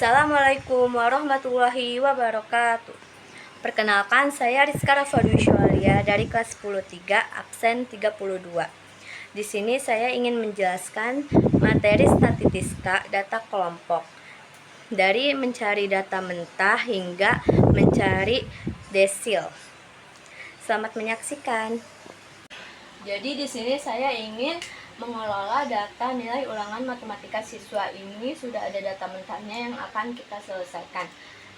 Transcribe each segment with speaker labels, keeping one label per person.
Speaker 1: Assalamualaikum warahmatullahi wabarakatuh. Perkenalkan, saya Rizka Rafadwiswalia dari kelas 10-3, absen 32. Di sini saya ingin menjelaskan materi statistika data kelompok. Dari mencari data mentah hingga mencari desil. Selamat menyaksikan. Jadi di sini saya ingin mengelola data nilai ulangan matematika siswa. Ini sudah ada data mentahnya yang akan kita selesaikan.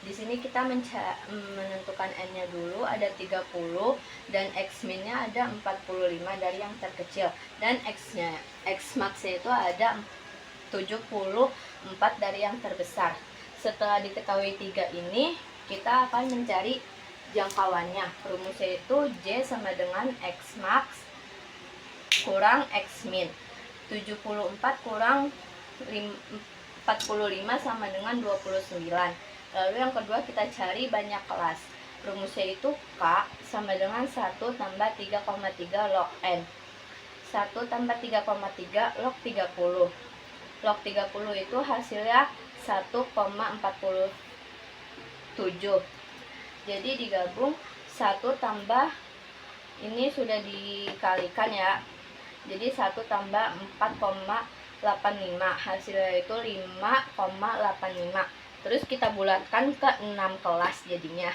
Speaker 1: Di sini kita menentukan N-nya dulu, ada 30 dan X-min-nya ada 45 dari yang terkecil, dan X-nya, X-max-nya itu ada 74 dari yang terbesar. Setelah diketahui 3 ini, kita akan mencari jangkauannya. Rumusnya itu J sama dengan X-max kurang X-min. 74 kurang 45 sama dengan 29. Lalu yang kedua kita cari banyak kelas. Rumusnya itu K sama dengan 1 tambah 3,3 log N. 1 tambah 3,3 log 30. Log 30 itu hasilnya 1,47. Jadi digabung 1 tambah, ini sudah dikalikan ya. Jadi 1 tambah 4,85, hasilnya itu 5,85. Terus kita bulatkan ke 6 kelas jadinya.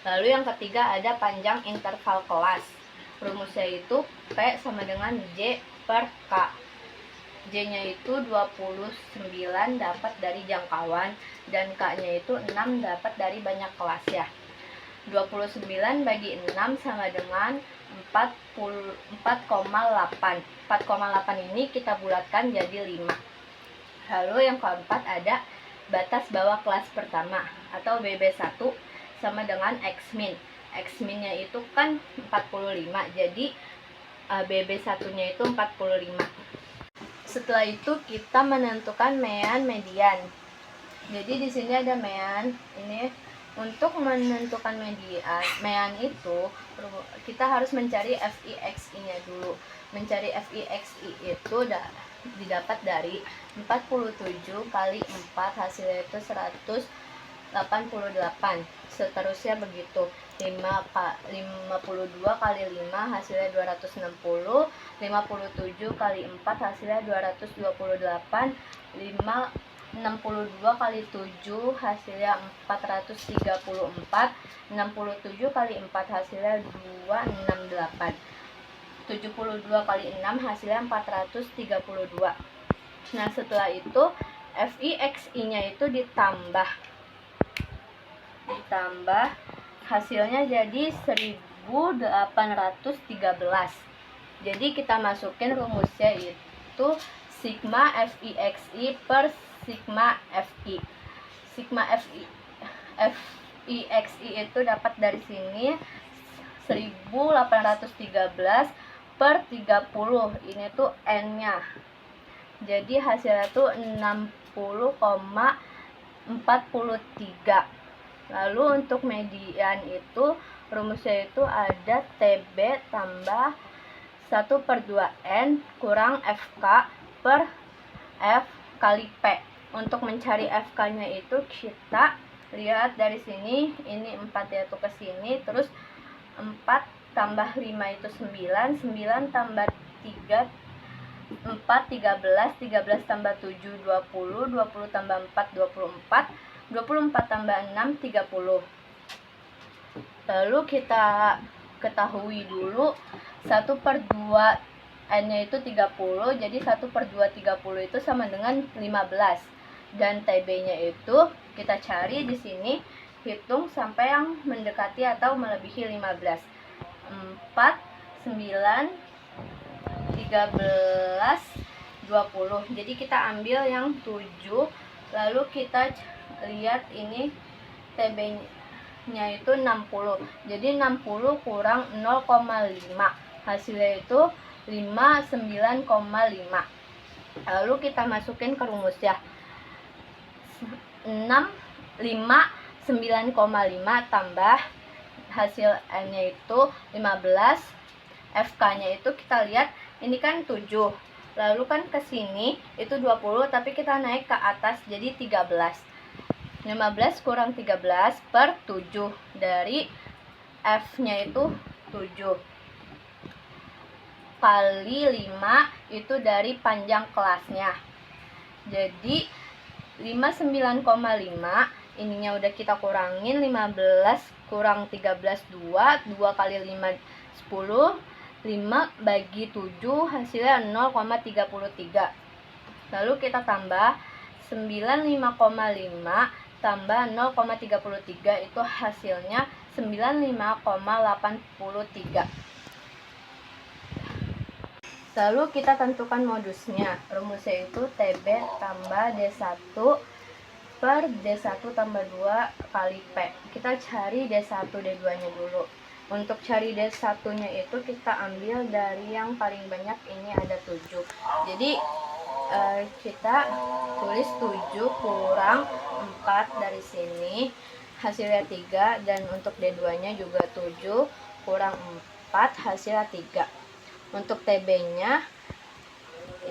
Speaker 1: Lalu yang ketiga ada panjang interval kelas. Rumusnya itu P sama dengan J per K. J-nya itu 29 dapat dari jangkauan, dan K-nya itu 6 dapat dari banyak kelas ya. 29 bagi 6 sama dengan 4,8. 4,8 ini kita bulatkan jadi 5. Lalu yang keempat ada batas bawah kelas pertama atau BB1 sama dengan X-min. X-min-nya itu kan 45, jadi BB1-nya itu 45. Setelah itu kita menentukan mean median. Jadi di sini ada mean. Ini untuk menentukan mean itu kita harus mencari FIXI-nya dulu. Mencari FIXI itu didapat dari 47 kali 4, hasilnya itu 188. Seterusnya begitu. 52 kali 5 hasilnya 260. 57 kali 4 hasilnya 228. 62 kali 7 hasilnya 434. 67 kali 4 hasilnya 268. 72 kali 6 hasilnya 432. Nah, setelah itu FIXI-nya itu ditambah hasilnya jadi 1813. Jadi kita masukin rumusnya itu sigma FIXI per sigma FI. Sigma FIXI itu dapat dari sini 1813 per 30. Ini tuh N-nya. Jadi hasilnya tuh 60,43. Lalu untuk median itu rumusnya itu ada TB tambah 1/2N kurang FK per F kali P. Untuk mencari FK-nya itu kita lihat dari sini, ini 4 yaitu ke sini, terus 4 tambah 5 itu 9, 9 tambah 3 4, 13, 13 tambah 7, 20, 20 tambah 4, 24, 24 tambah 6, 30. Lalu kita ketahui dulu 1/2 N-nya itu 30, jadi 1/2 30 itu sama dengan 15. Dan TB-nya itu kita cari di sini, hitung sampai yang mendekati atau melebihi 15. 4, 9, 13, 20. Jadi kita ambil yang 7. Lalu kita lihat ini TB-nya itu 60. Jadi 60 kurang 0,5. Hasilnya itu 59,5. Lalu kita masukin ke rumus ya. 9,5 tambah hasil N-nya itu 15. FK-nya itu kita lihat, ini kan 7. Lalu kan ke sini itu 20, tapi kita naik ke atas jadi 13. 15 kurang 13 per 7. Dari F-nya itu 7. Kali 5 itu dari panjang kelasnya. Jadi 59,5 ininya udah kita kurangin. 15 kurang 13 2. 2 kali 5 10. 5 bagi 7 hasilnya 0,33. Lalu kita tambah 95,5 tambah 0,33 itu hasilnya 95,83. Lalu kita tentukan modusnya. Rumusnya itu TB tambah D1 per D1 tambah 2 kali P. Kita cari D1 D2 nya dulu. Untuk cari D1 nya itu kita ambil dari yang paling banyak, ini ada 7. Jadi kita tulis 7 kurang 4 dari sini, hasilnya 3. Dan untuk D2 nya juga 7 kurang 4, hasilnya 3. Untuk TB nya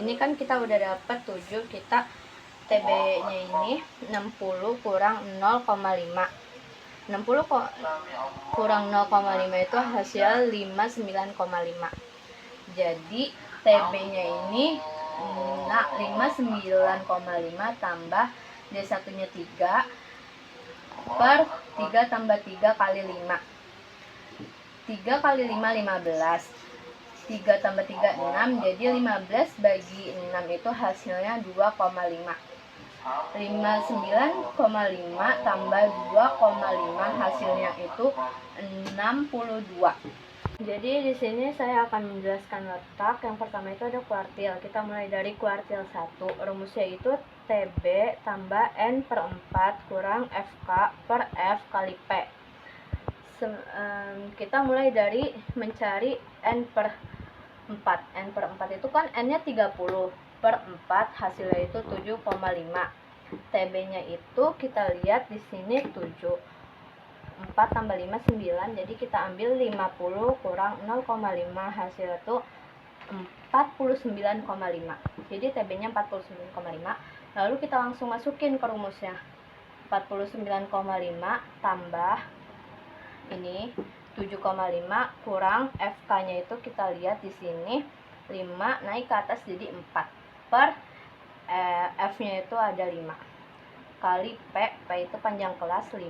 Speaker 1: ini kan kita udah dapat 7, kita TB nya ini 60 kurang 0,5. 60 kurang 0,5 itu hasil 59,5. Jadi TB nya ini 59,5 tambah D1 nya 3 per 3 tambah 3 kali 5. 3 kali 5 15. 3 tambah 3 6. Jadi 15 bagi 6 itu hasilnya 2,5. 59,5 tambah 2,5 hasilnya itu 62. Jadi di sini saya akan menjelaskan letak. Yang pertama itu ada kuartil. Kita mulai dari kuartil 1. Rumusnya itu TB tambah N per 4 kurang FK per F kali P. Kita mulai dari mencari N per 4. N per 4 itu kan N nya 30 per 4 hasilnya itu 7,5. TB nya itu kita lihat di sini 7. 4 tambah 5 9. Jadi kita ambil 50 kurang 0,5 hasilnya itu 49,5. Jadi TB nya 49,5. Lalu kita langsung masukin ke rumusnya. 49,5 tambah ini 7,5 kurang FK nya itu kita lihat di sini 5 naik ke atas jadi 4 per F nya itu ada 5 kali P. P itu panjang kelas 5.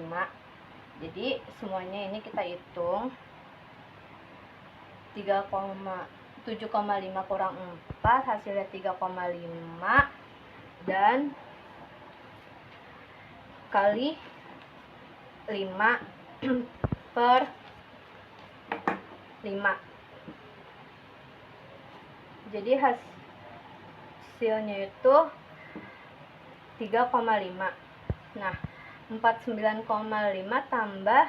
Speaker 1: Jadi semuanya ini kita hitung 7,5 kurang 4 hasilnya 3,5 dan kali 5 per 5. Jadi hasilnya itu 3,5. Nah, 49,5 tambah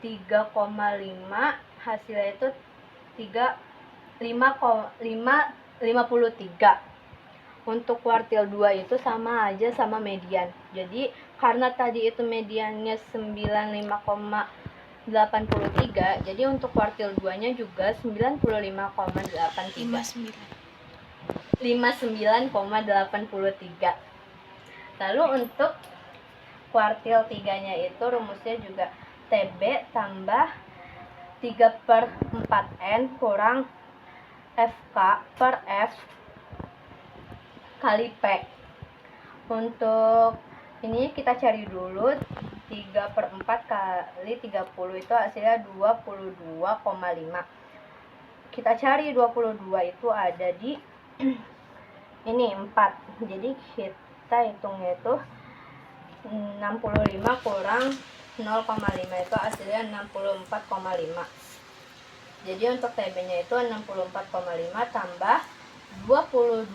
Speaker 1: 3,5 hasilnya itu 53. Untuk kuartil 2 itu sama aja sama median. Jadi karena tadi itu mediannya 95,83, jadi untuk kuartil 2 nya juga 95,83. 59,83. Lalu untuk kuartil 3 nya itu rumusnya juga TB tambah 3 per 4N kurang FK per F kali P. Untuk ini kita cari dulu 3 per 4 kali 30 itu hasilnya 22,5. Kita cari 22 itu ada di ini 4. Jadi kita hitungnya itu 65 kurang 0,5 itu hasilnya 64,5. Jadi untuk TB nya itu 64,5 tambah 22,5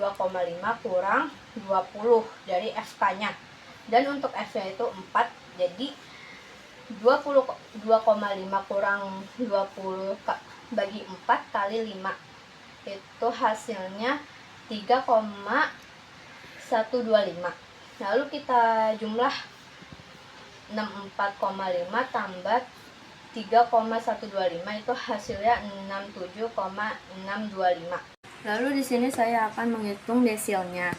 Speaker 1: kurang 20 dari FK nya. Dan untuk F nya itu 4. Jadi 22,5 kurang 20 bagi 4 kali 5 itu hasilnya 3,125. Lalu kita jumlah 64,5 tambah 3,125 itu hasilnya 67,625. Lalu di sini saya akan menghitung desilnya.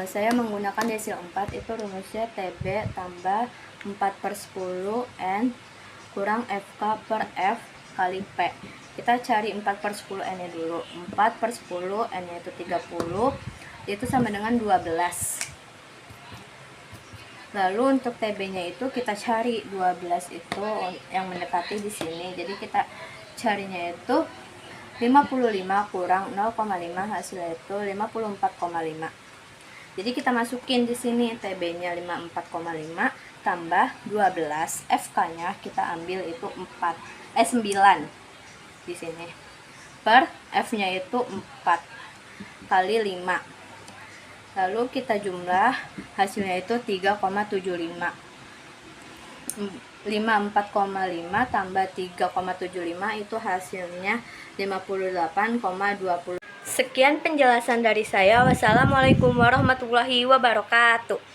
Speaker 1: Saya menggunakan desil 4, itu rumusnya TB tambah 4/10 N kurang FK per F kali P. Kita cari 4/10 N nya dulu. 4/10 N nya itu 30, itu sama dengan 12. Lalu untuk TB nya itu kita cari 12 itu yang mendekati di sini. Jadi kita carinya itu 55 kurang 0,5, hasilnya itu 54,5. Jadi kita masukin di sini TB-nya 54,5 tambah 12, FK-nya kita ambil itu 9 di sini. Per F-nya itu 4 kali 5. Lalu kita jumlah, hasilnya itu 3,75. 54,5 tambah 3,75 itu hasilnya 58,20. Sekian penjelasan dari saya. Wassalamualaikum warahmatullahi wabarakatuh.